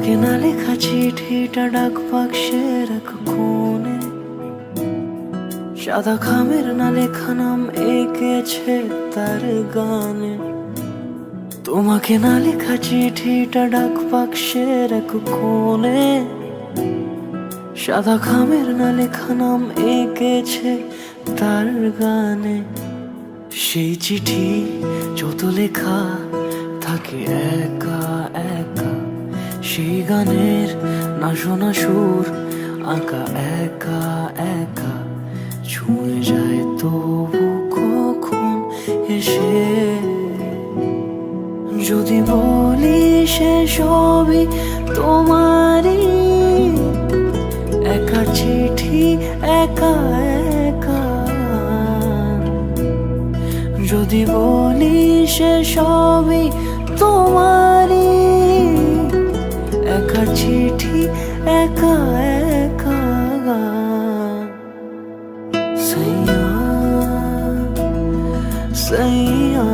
তোমাকে না লেখা চিঠিটা ডাক বাক্সের এক কোণে, সাদা খামের না লেখা নাম এঁকেছে তার গানে। তোমাকে না লেখা চিঠিটা ডাক বাক্সের এক কোণে, সাদা খামের না লেখা নাম এঁকেছে তার গানে। সেই চিঠি যত লেখা থাকে একা একা, সেই গানের না শোনা সুর আঁকা একা একা, ছুঁয়ে যায় তবু কখন এসে। যদি বলি সে সবই তোমারই, একা চিঠি একা একা। যদি বলি সে সবই তোমারই, একা চিঠি একা একা। সাইয়া সাইয়া